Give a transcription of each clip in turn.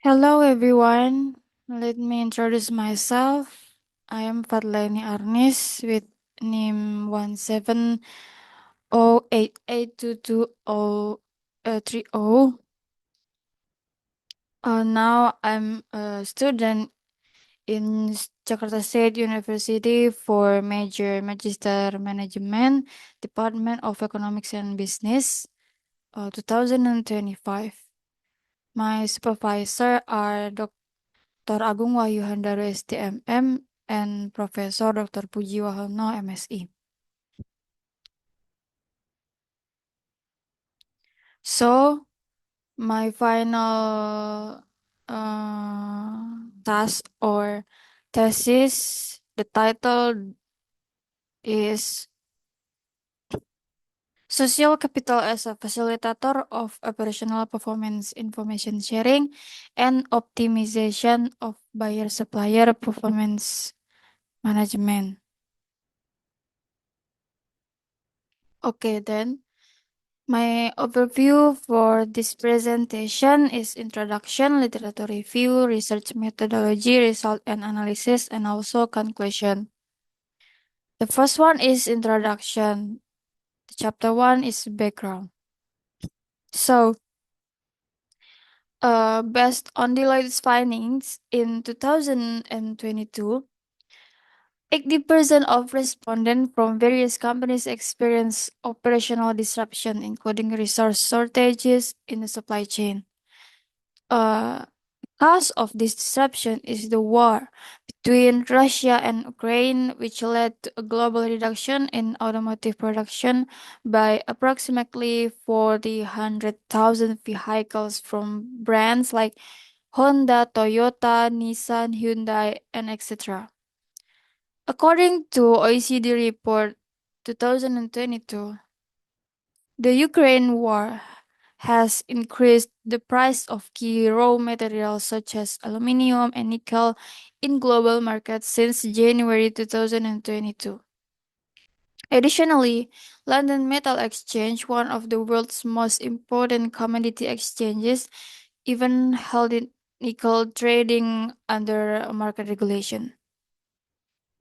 Hello everyone. Let me introduce myself. I am Fadlaini Arnis with NIM 1708822030. Now I'm a student in Jakarta State University for major Magister Management, Department of Economics and Business, 2025. My supervisor are Dr. Agung Wahyu Handaru STMM and Professor Dr. Puji Wahono MSI. So, my final task or thesis, the title is Social Capital as a Facilitator of Operational Performance Information Sharing and Optimization of Buyer-Supplier Performance Management. Okay, then. My overview for this presentation is introduction, literature review, research methodology, result and analysis, and also conclusion. The first one is introduction. The chapter one is background. So, based on Deloitte's findings in 2022, 80% of respondents from various companies experience operational disruption, including resource shortages in the supply chain. Uh, Cause of this disruption is the war between Russia and Ukraine, which led to a global reduction in automotive production by approximately 400,000 vehicles from brands like Honda, Toyota, Nissan, Hyundai, and etc. According to OECD report 2022, the Ukraine war has increased the price of key raw materials such as aluminum and nickel in global markets since January 2022. Additionally, London Metal Exchange, one of the world's most important commodity exchanges, even held nickel trading under market regulation.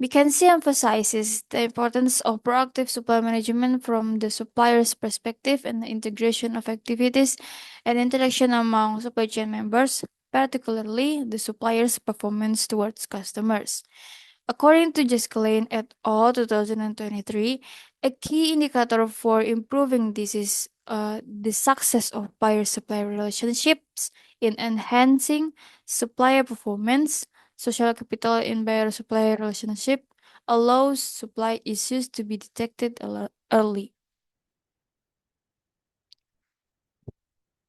McKinsey emphasizes the importance of proactive supply management from the supplier's perspective and the integration of activities and interaction among supply chain members, particularly the supplier's performance towards customers. According to Jeskalein et al. 2023, a key indicator for improving this is the success of buyer-supplier relationships in enhancing supplier performance. Social capital in buyer-supplier relationship allows supply issues to be detected early.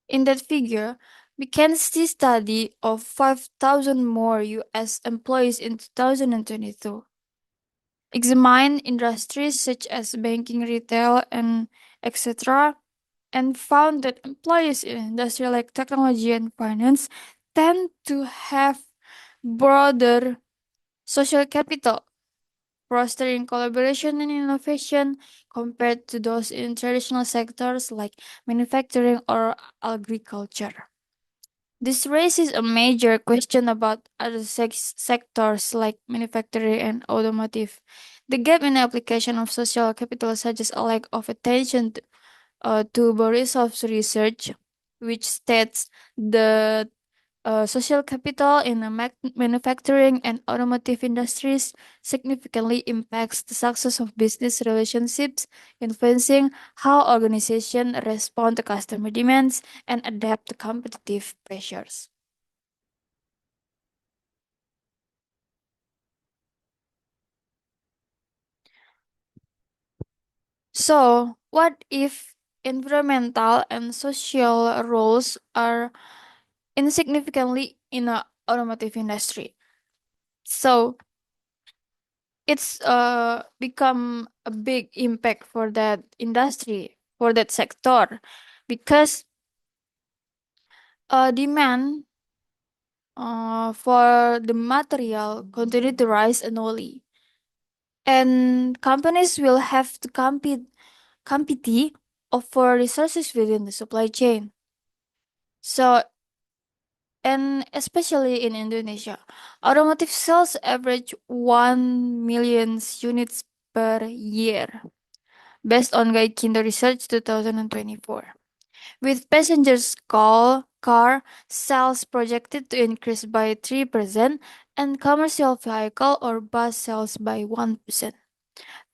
In that figure, we can see study of 5,000 more US employees in 2022 examine industries such as banking, retail, and etc., and found that employees in industries like technology and finance tend to have broader social capital, fostering collaboration and innovation compared to those in traditional sectors like manufacturing or agriculture. This raises a major question about other sectors like manufacturing and automotive. The gap in the application of social capital suggests a lack of attention to Borisov's research, which states the social capital in the manufacturing and automotive industries significantly impacts the success of business relationships, influencing how organizations respond to customer demands and adapt to competitive pressures. So, what if environmental and social roles are insignificantly in the automotive industry? So, it's become a big impact for that industry, for that sector, because demand for the material continue to rise annually, and companies will have to compete for resources within the supply chain. So and especially in Indonesia. Automotive sales average 1 million units per year, based on Gaikindo Research 2024. With passengers car sales projected to increase by 3% and commercial vehicle or bus sales by 1%.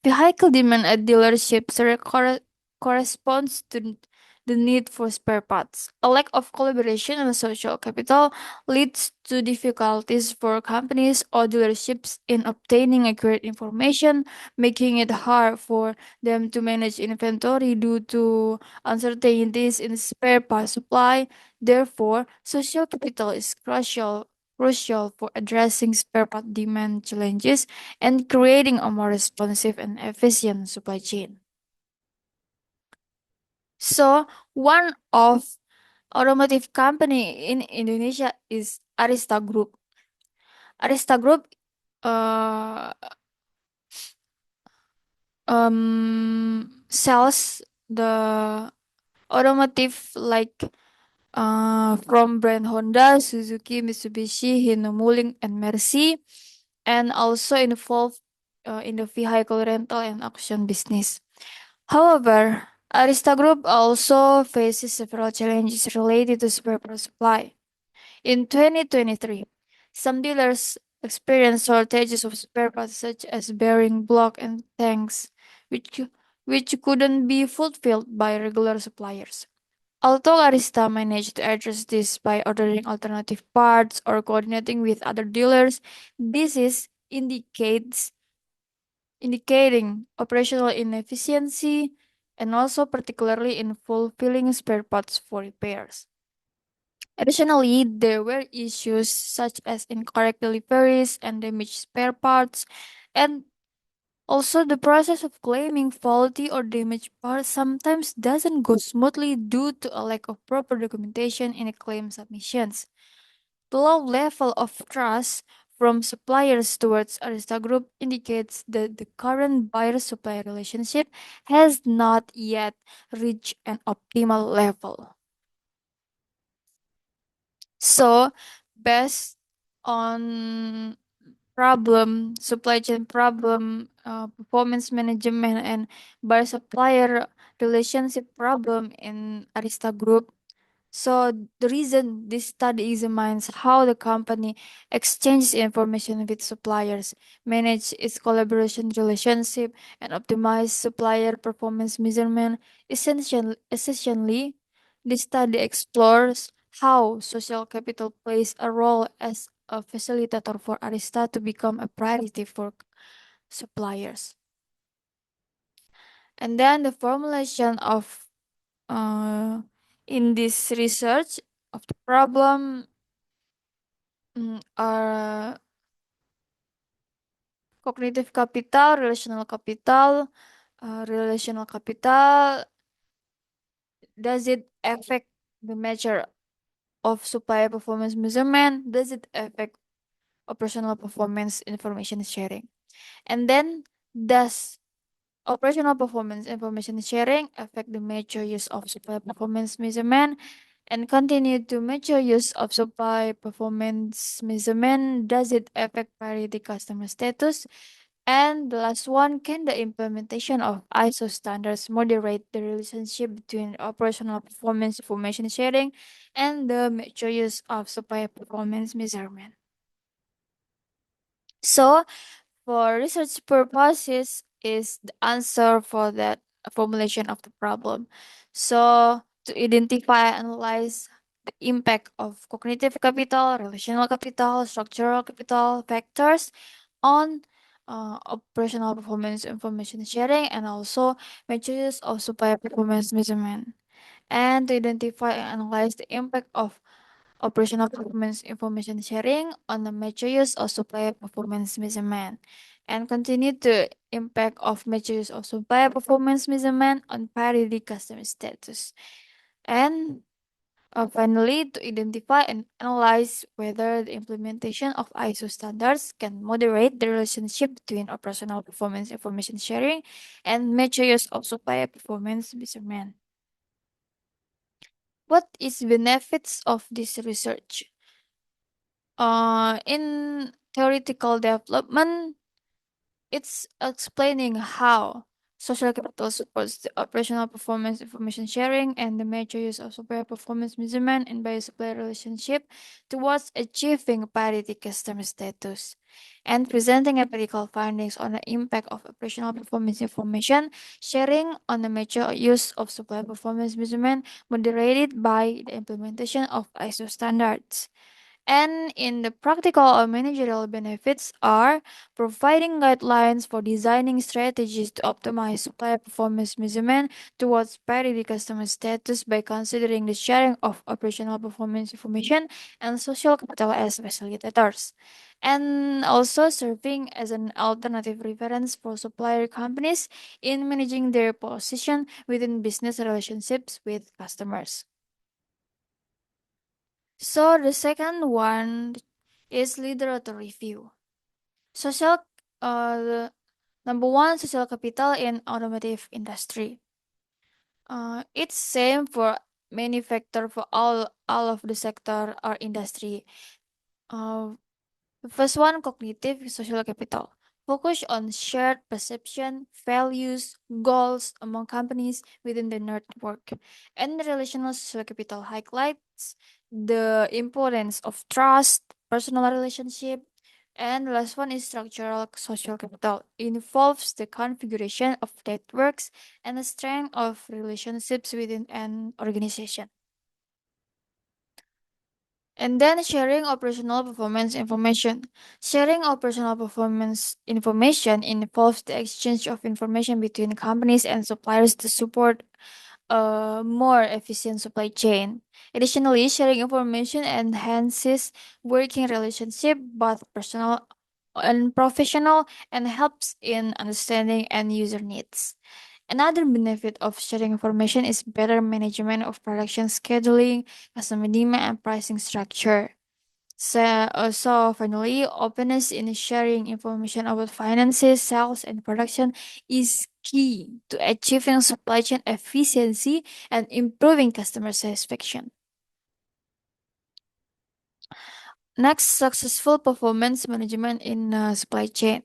Vehicle demand at dealerships corresponds to the need for spare parts. A lack of collaboration and social capital leads to difficulties for companies or dealerships in obtaining accurate information, making it hard for them to manage inventory due to uncertainties in spare part supply. Therefore, social capital is crucial for addressing spare part demand challenges and creating a more responsive and efficient supply chain. So, one of automotive company in Indonesia is Arista Group. Arista Group uh, sells the automotive like from brand Honda, Suzuki, Mitsubishi, Hino Muling, and Mercy, and also involved in the vehicle rental and auction business. However, Arista Group also faces several challenges related to spare parts supply. In 2023, some dealers experienced shortages of spare parts such as bearing block and tanks, which, which couldn't be fulfilled by regular suppliers. Although Arista managed to address this by ordering alternative parts or coordinating with other dealers, this is indicating operational inefficiency and also particularly in fulfilling spare parts for repairs. Additionally, there were issues such as incorrect deliveries and damaged spare parts, and also the process of claiming faulty or damaged parts sometimes doesn't go smoothly due to a lack of proper documentation in the claim submissions. The low level of trust from suppliers towards Arista Group indicates that the current buyer-supplier relationship has not yet reached an optimal level. So, based on supply chain problem, performance management, and buyer-supplier relationship problem in Arista Group, so the reason this study examines how the company exchanges information with suppliers, manage its collaboration relationship, and optimize supplier performance measurement. Essentially, this study explores how social capital plays a role as a facilitator for Arista to become a priority for suppliers. And then the formulation of in this research of the problem are cognitive capital, relational capital. Does it affect the measure of supplier performance measurement? Does it affect operational performance information sharing? And then does operational performance information sharing affect the major use of supply performance measurement and continue to major use of supply performance measurement? Does it affect priority customer status? And the last one, can the implementation of ISO standards moderate the relationship between operational performance information sharing and the major use of supply performance measurement? So, for research purposes is the answer for that formulation of the problem. So to identify and analyze the impact of cognitive capital, relational capital, structural capital factors on operational performance information sharing and also measures of supplier performance measurement. And to identify and analyze the impact of operational performance information sharing on the major use of supplier performance measurement and continue to impact of major use of supplier performance measurement on parity customer status and finally to identify and analyze whether the implementation of ISO standards can moderate the relationship between operational performance information sharing and major use of supplier performance measurement. What is benefits of this research? In theoretical development, it's explaining how social capital supports the operational performance information sharing and the major use of supplier performance measurement and buyer-supplier relationship towards achieving parity customer status and presenting empirical findings on the impact of operational performance information sharing on the major use of supplier performance measurement moderated by the implementation of ISO standards. And in the practical or managerial benefits are providing guidelines for designing strategies to optimize supplier performance measurement towards parity customer status by considering the sharing of operational performance information and social capital as facilitators. And also serving as an alternative reference for supplier companies in managing their position within business relationships with customers. So the second one is literature review. Social, the number one, social capital in automotive industry. It's same for many factor for all of the sector or industry. Uh, the first one, cognitive social capital. Focus on shared perception, values, goals among companies within the network. And the relational social capital highlights the importance of trust, personal relationship. And the last one is structural social capital. Involves the configuration of networks and the strength of relationships within an organization. And then sharing operational performance information. Sharing operational performance information involves the exchange of information between companies and suppliers to support a more efficient supply chain. Additionally, sharing information enhances working relationship, both personal and professional, and helps in understanding end user needs. Another benefit of sharing information is better management of production scheduling, customer demand, and pricing structure. So finally, openness in sharing information about finances, sales, and production is key to achieving supply chain efficiency and improving customer satisfaction. Next, successful performance management in supply chain.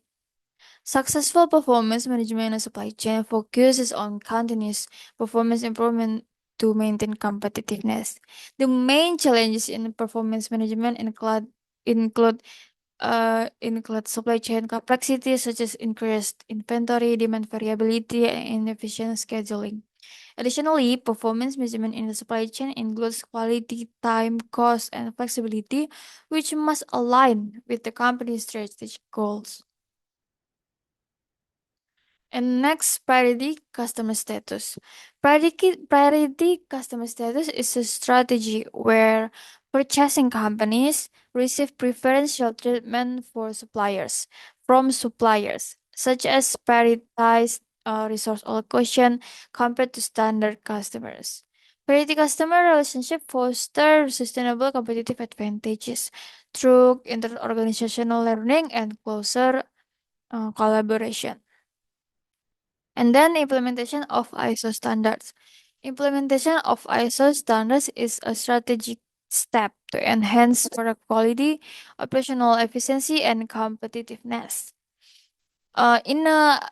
Successful performance management and supply chain focuses on continuous performance improvement to maintain competitiveness. The main challenges in performance management include supply chain complexity such as increased inventory, demand variability, and inefficient scheduling. Additionally, performance measurement in the supply chain includes quality, time, cost, and flexibility, which must align with the company's strategic goals. And next, priority customer status. Priority customer status is a strategy where purchasing companies receive preferential treatment for suppliers from suppliers, such as prioritized resource allocation compared to standard customers. Priority customer relationship foster sustainable competitive advantages through interorganizational learning and closer collaboration. And then implementation of ISO standards. Implementation of ISO standards is a strategic step to enhance product quality, operational efficiency, and competitiveness. In the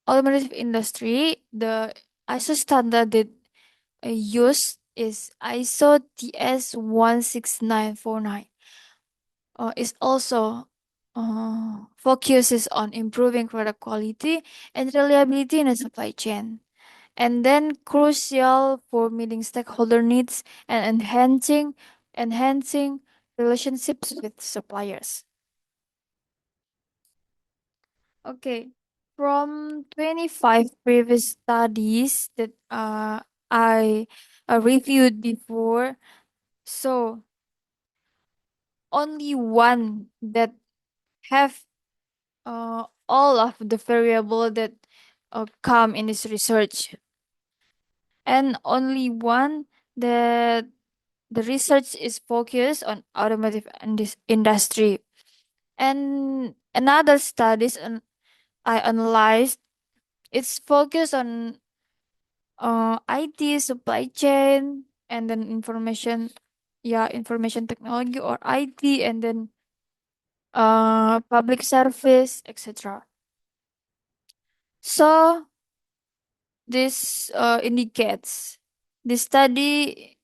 automotive industry, the ISO standard that used is ISO TS 16949. It also focuses on improving product quality and reliability in the supply chain. And then crucial for meeting stakeholder needs and enhancing relationships with suppliers. Okay. From 25 previous studies that I reviewed before, so only one that have all of the variable that come in this research, and only one that the research is focused on automotive industry. And another studies I analyzed, it's focused on IT supply chain and then information technology or IT, and then public service, etc. So this indicates this study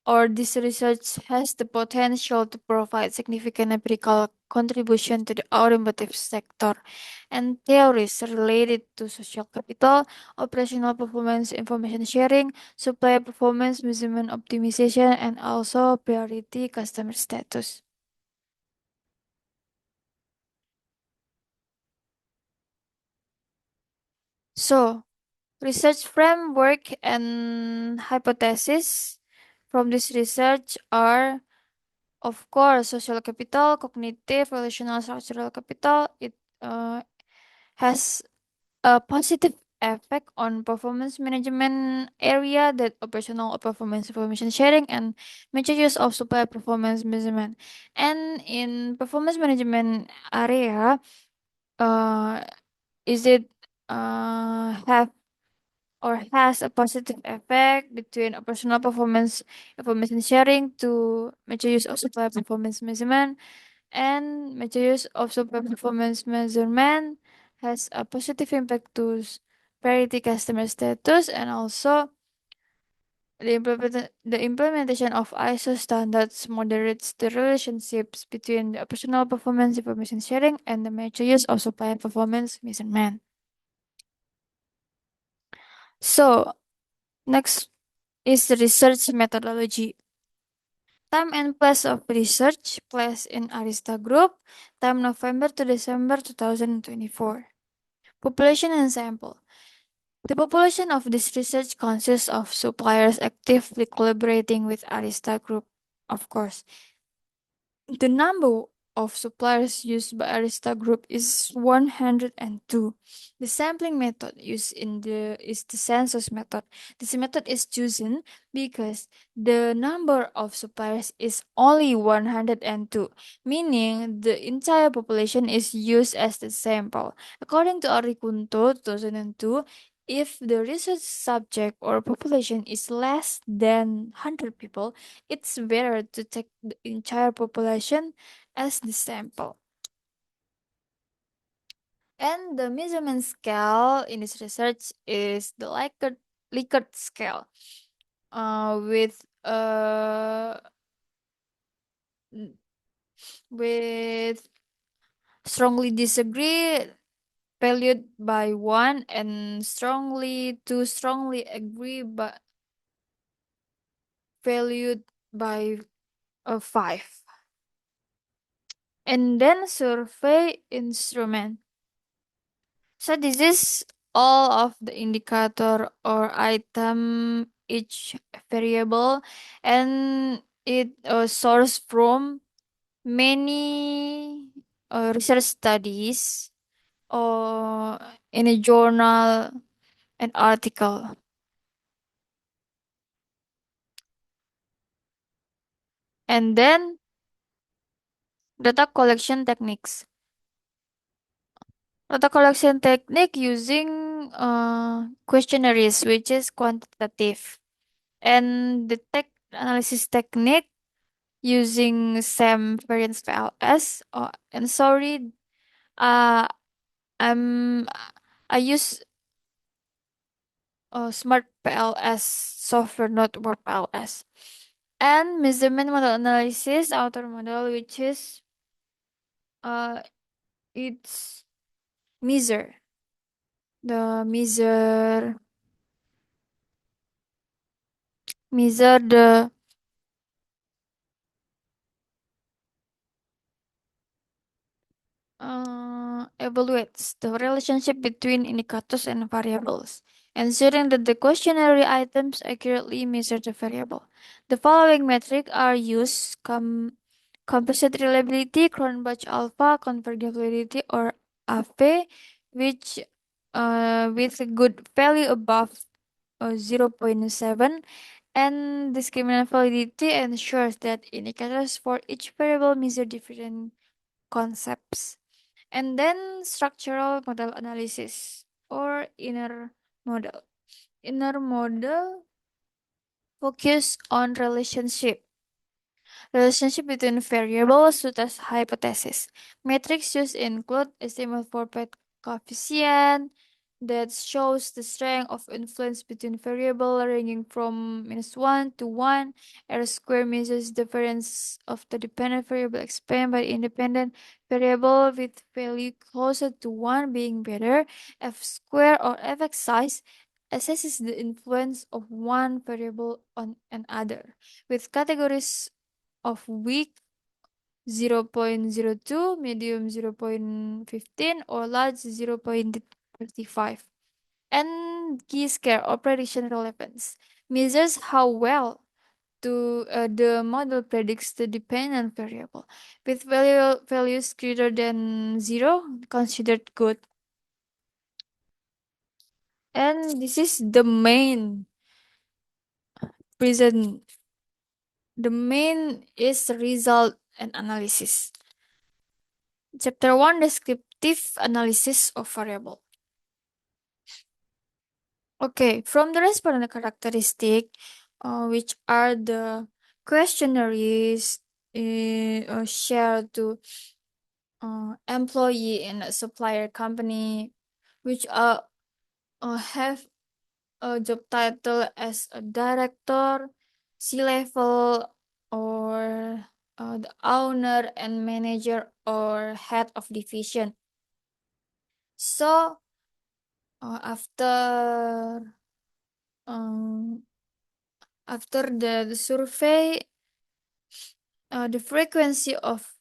or this research has the potential to provide significant empirical contribution to the automotive sector, and theories related to social capital, operational performance, information sharing, supply performance measurement optimization, and also priority customer status. So, research framework and hypothesis from this research are, of course, social capital, cognitive, relational, structural capital. It has a positive effect on performance management area, that operational performance information sharing and major use of supply performance measurement. And in performance management area, uh, is it have or has a positive effect between operational performance information sharing to major use of supply performance measurement, and major use of supply performance measurement has a positive impact to parity customer status, and also the implementation of ISO standards moderates the relationships between the operational performance information sharing and the major use of supply performance measurement. So next is the research methodology. Time and place of research, place in Arista Group, time November to December 2024. Population and sample. The population of this research consists of suppliers actively collaborating with Arista Group, of course. The number of suppliers used by Arista Group is 102. The sampling method used in the is the census method. This method is chosen because the number of suppliers is only 102, meaning the entire population is used as the sample. According to Arikunto 2002, if the research subject or population is less than 100 people, it's better to take the entire population as the sample. And the measurement scale in this research is the Likert scale, with n- with strongly disagree valued by one, and strongly agree but valued by five. And then survey instrument. So this is all of the indicator or item each variable, and it sourced from many research studies or in a journal and article. And then data collection techniques. Data collection technique using questionnaires, which is quantitative, and the tech analysis technique using SAM variance PLS. Oh, and sorry, uh, I'm I use Smart PLS software, not Word PLS. And measurement model analysis, outer model, which is uh, it's measure the measure the evaluates the relationship between indicators and variables, ensuring that the questionnaire items accurately measure the variable. The following metrics are used: composite reliability, Cronbach alpha, convertibility, or AV, which with a good value above 0.7, and discriminant validity ensures that indicators for each variable measure different concepts. And then structural model analysis or inner model. Inner model focus on relationship. Relationship between variables such as hypothesis. Metrics used include estimate for pet coefficient that shows the strength of influence between variable ranging from -1 to 1. R square measures difference of the dependent variable explained by the independent variable with value closer to 1 being better. F square or fx size assesses the influence of one variable on another with categories of weak 0.02, medium 0.15, or large 0.35. And T-square or prediction relevance measures how well the model predicts the dependent variable with values greater than 0 considered good. And this is present the main is result and analysis. Chapter 1, descriptive analysis of variable. Okay, from the respondent characteristic, which are the questionnaires shared to employee in a supplier company, which have a job title as a director, C-level, or the owner and manager or head of division. So um, after the survey, the frequency of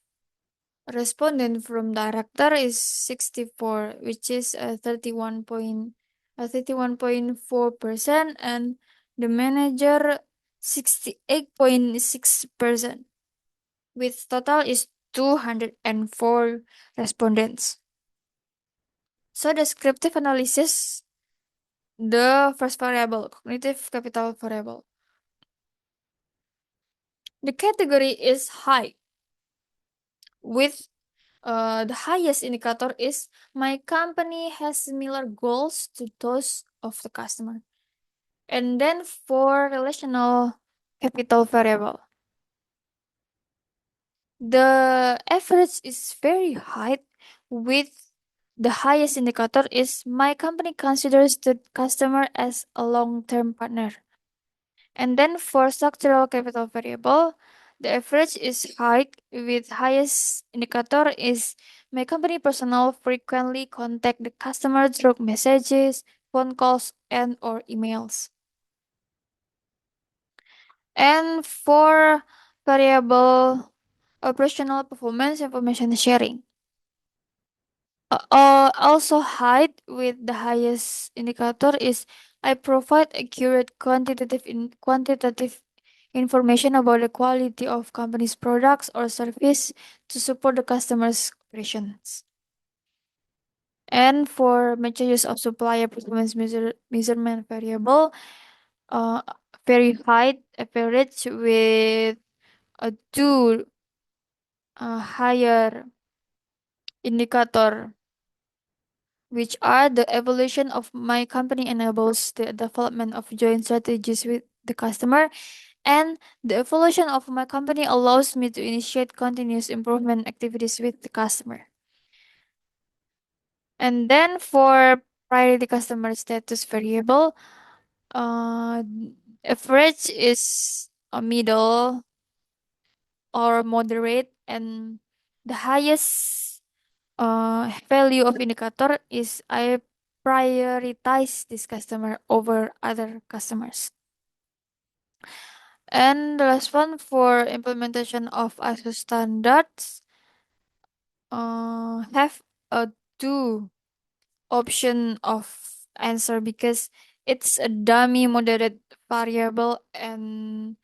respondent from director is 64, which is 31.4%, and the manager 68.6%, with total is 204 respondents. So descriptive analysis, the first variable, cognitive capital variable. The category is high, with the highest indicator is my company has similar goals to those of the customer. And then for relational capital variable, the average is very high, with the highest indicator is my company considers the customer as a long-term partner. And then for structural capital variable, the average is high, with highest indicator is my company personnel frequently contact the customer through messages, phone calls, and or emails. And for variable operational performance information sharing. Also high, with the highest indicator is I provide accurate quantitative information about the quality of company's products or service to support the customer's operations. And for major use of supplier performance measurement variable, uh, very high average, with a two higher indicator, which are the evolution of my company enables the development of joint strategies with the customer, and the evolution of my company allows me to initiate continuous improvement activities with the customer. And then for priority customer status variable, uh, average is a middle or moderate, and the highest value of indicator is I prioritize this customer over other customers. And the last one for implementation of ISO standards, have a two option of answer, because it's a dummy moderate variable, and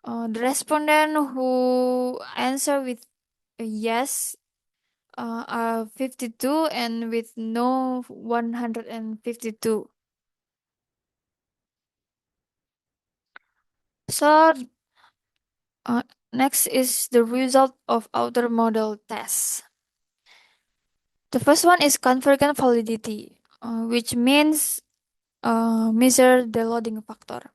the respondent who answer with a yes are 52, and with no 152. So uh, next is the result of outer model tests. The first one is convergent validity, which means measure the loading factor.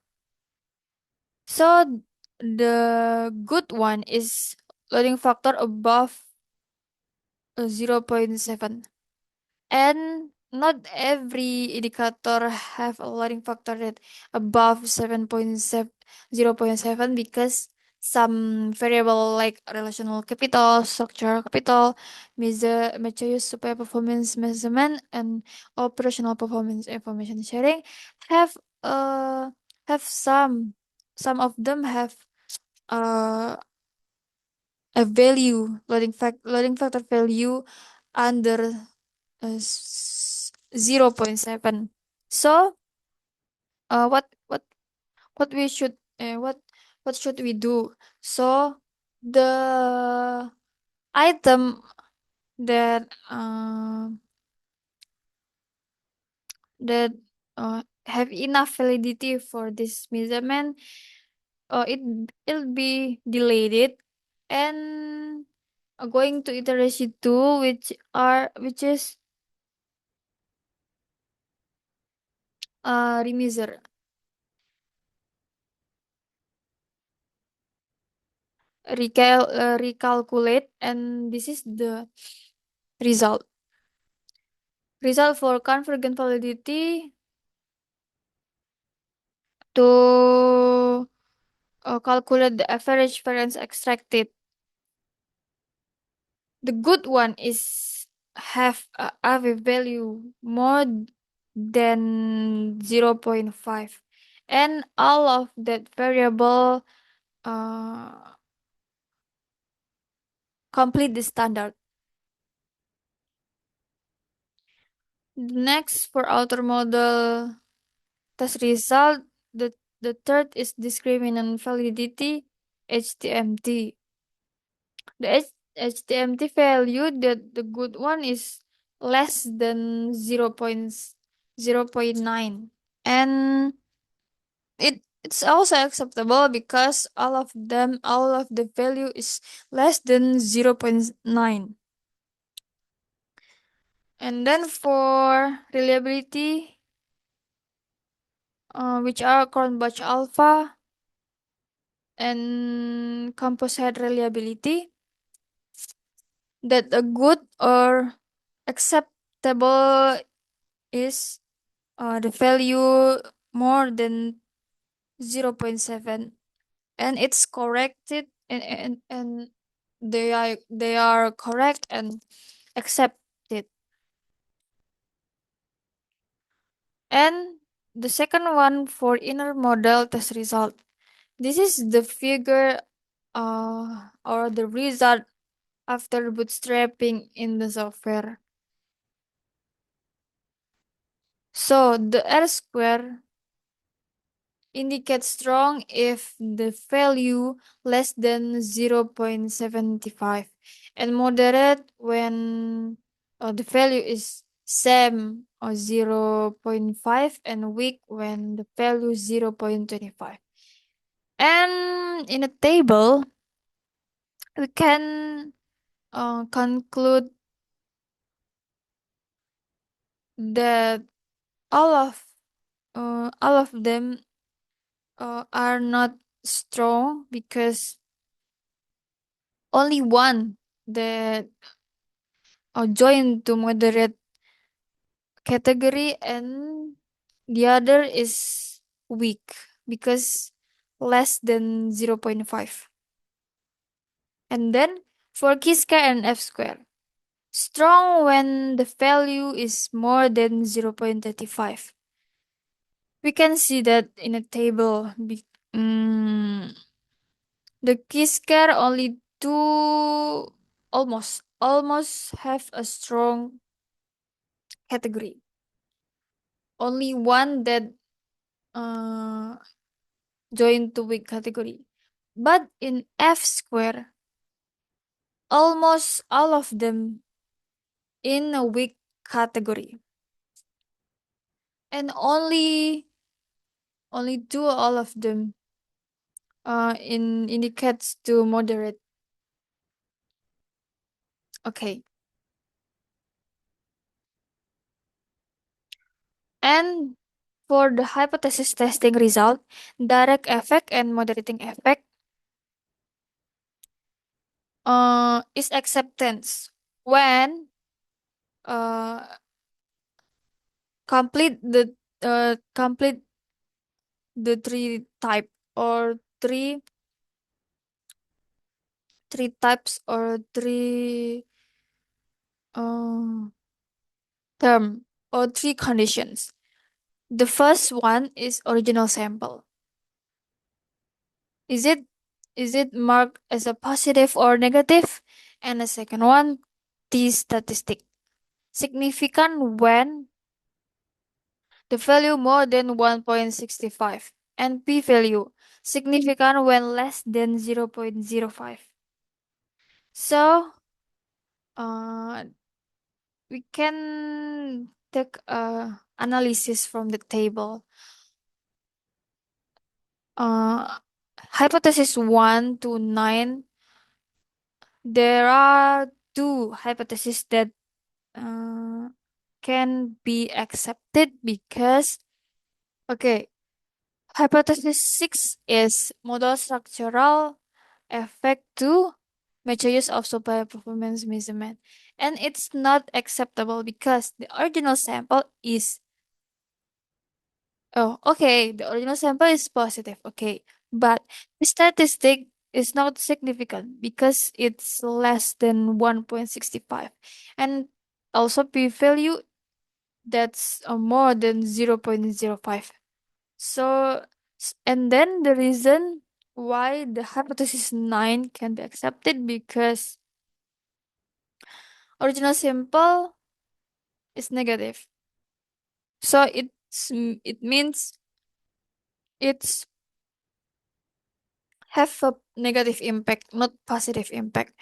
So The good one is loading factor above 0.7. And not every indicator have a loading factor rate above 7.7 0.7 because some variable like relational capital, structural capital, measure supplier performance measurement, and operational performance information sharing have uh have some of them have uh a value loading factor value under 0.7. So, uh, what what what we should what should we do? So, the item that that have enough validity for this measurement, it'll be delayed and going to iteration two, which is remiser. Recalculate, and this is the result. Result for convergent validity to calculate the average variance extracted. The good one is have a value more than 0.5, and all of that variable uh, complete the standard. Next, for outer model test result, the third is discriminant validity, HTMT. The HTMT value that the good one is less than 0.9, and it's also acceptable because all of the value is less than 0.9. And then for reliability, which are Cronbach alpha and composite reliability, that a good or acceptable is the value more than 0.7, and it's corrected, and they are correct and accepted. And the second one for inner model test result, this is the figure or the result after bootstrapping in the software. So the R square indicates strong if the value less than 0.75, and moderate when the value is same or 0.5, and weak when the value 0.25. And in a table, we can conclude that all of all of them are not strong because only one that join to moderate category, and the other is weak because less than 0.5. And then for K-square and F-square, strong when the value is more than 0.35. We can see that in a table. Mm, the K-square only two almost have a strong category. Only one that uh, join to weak category. But in F square, almost all of them in a weak category. And only two all of them in indicates to moderate. Okay. And for the hypothesis testing result, direct effect and moderating effect, is acceptance when uh complete the three type or three types or three uh term or three conditions. The first one is original sample. Is it is it marked as a positive or negative? And the second one, T statistic. Significant when the value more than 1.65 and p value significant when less than 0.05. So uh, we can take a analysis from the table. Uh, Hypothesis 1 to 9, there are two hypotheses that uh, can be accepted because, okay, hypothesis 6 is model structural effect to major use of supplier performance measurement. And it's not acceptable because the original sample is, oh, okay, the original sample is positive, okay. But the statistic is not significant because it's less than 1.65. And also p-value that's more than 0.05. So, and then the reason why the hypothesis 9 can be accepted because original sample is negative. So it means it's have a negative impact, not positive impact.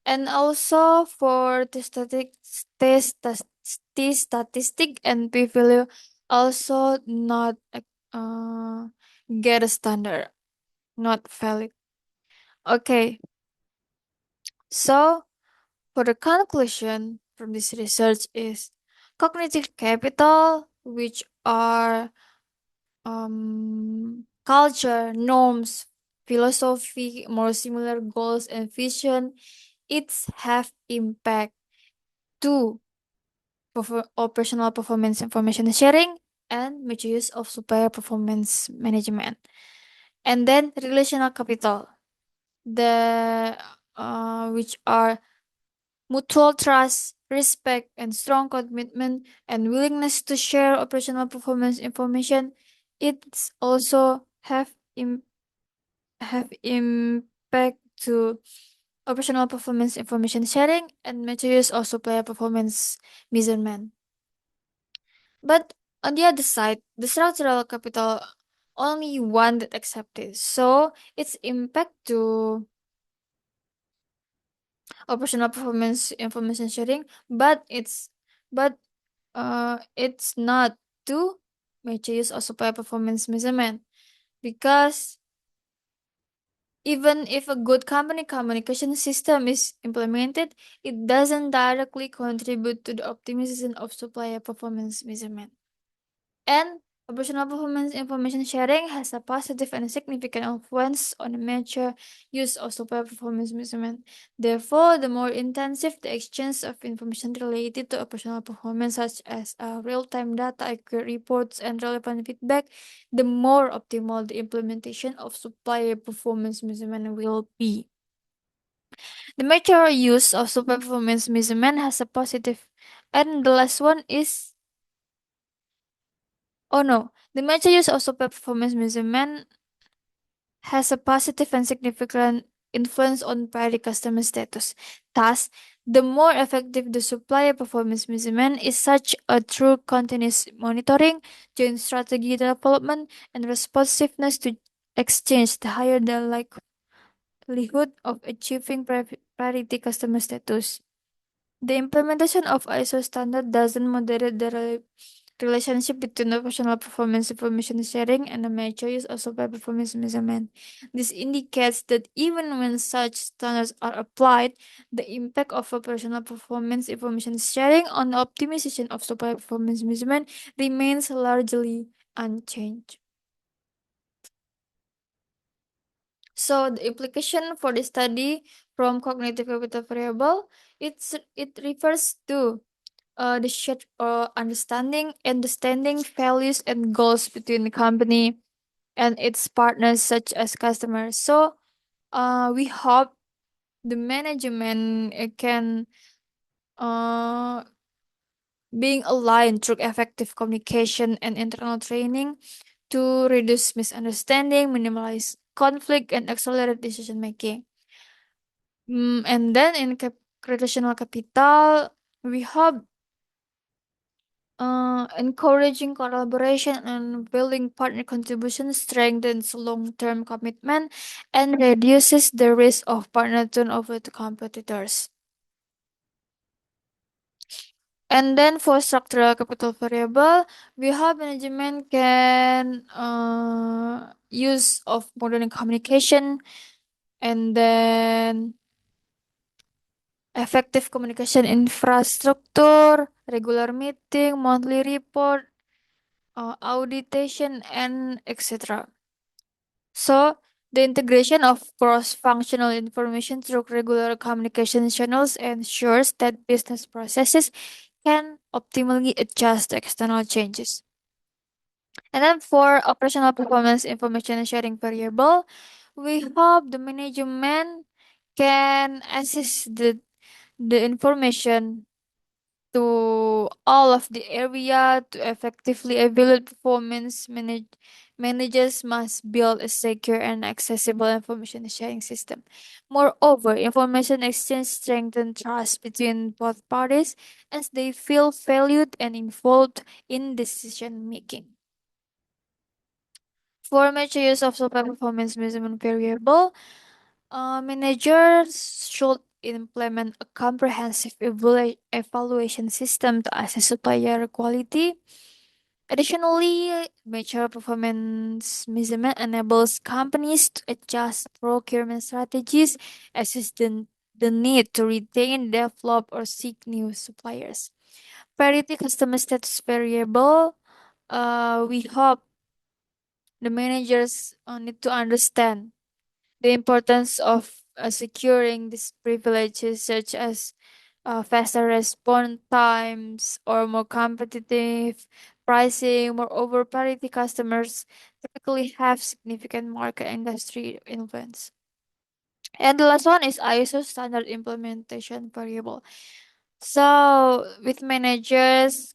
And also for the statistic and p-value also not uh, get a standard, not valid. Okay, so for the conclusion from this research is cognitive capital, which are culture, norms, philosophy, more similar goals and vision, it's have impact to operational performance information sharing and major use of supplier performance management. And then relational capital, the which are mutual trust, respect, and strong commitment and willingness to share operational performance information. It's also have impact to operational performance information sharing and major use of supplier performance measurement. But on the other side, the structural capital only one that accepted. So its impact to operational performance information sharing, but it's not to major use of supplier performance measurement because even if a good company communication system is implemented, it doesn't directly contribute to the optimization of supplier performance measurement. And operational performance information sharing has a positive and significant influence on the major use of supplier performance measurement. Therefore, the more intensive the exchange of information related to operational performance, such as real-time data, accurate reports, and relevant feedback, the more optimal the implementation of supplier performance measurement will be. The major use of supplier performance measurement has a positive, and the last one is, oh no, the major use of super performance measurement has a positive and significant influence on priority customer status. Thus, the more effective the supplier performance measurement is such a true continuous monitoring, joint strategy development, and responsiveness to exchange, the higher the likelihood of achieving priority customer status. The implementation of ISO standard doesn't moderate the relationship between the operational performance information sharing and the major use of software performance measurement. This indicates that even when such standards are applied, the impact of operational performance information sharing on the optimization of software performance measurement remains largely unchanged. So the implication for the study from cognitive capital variable, it refers to the shared understanding values and goals between the company and its partners such as customers. So we hope the management can uh, being aligned through effective communication and internal training to reduce misunderstanding, minimize conflict, and accelerate decision making. And then in relational capital, we have encouraging collaboration and building partner contribution strengthens long-term commitment and reduces the risk of partner turnover to competitors. And then for structural capital variable, we have management can use of modern communication and then effective communication infrastructure, regular meeting, monthly report, auditation, and etc. So the integration of cross-functional information through regular communication channels ensures that business processes can optimally adjust to external changes. And then for operational performance information sharing variable, we hope the management can assess the information to all of the area to effectively evaluate performance. Managers must build a secure and accessible information sharing system. Moreover, information exchange strengthens trust between both parties as they feel valued and involved in decision making. For mature use of software performance measurement variable, managers should implement a comprehensive evaluation system to assess supplier quality. Additionally, mature performance measurement enables companies to adjust procurement strategies, assess the need to retain, develop, or seek new suppliers. Parity customer status variable. We hope the managers need to understand the importance of securing these privileges, such as faster response times or more competitive pricing. Moreover, parity customers typically have significant market industry influence. And the last one is ISO standard implementation variable. So, with managers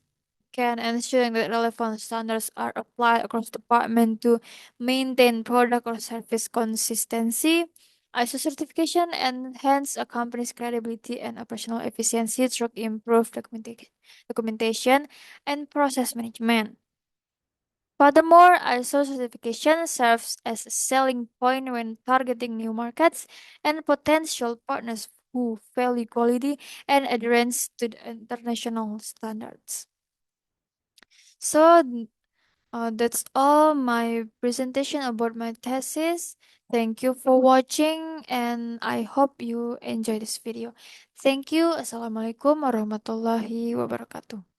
can ensure that relevant standards are applied across department to maintain product or service consistency. ISO certification enhance a company's credibility and operational efficiency through improved documentation and process management. Furthermore, ISO certification serves as a selling point when targeting new markets and potential partners who value quality and adherence to the international standards. So that's all my presentation about my thesis. Thank you for watching and I hope you enjoy this video. Thank you. Assalamualaikum warahmatullahi wabarakatuh.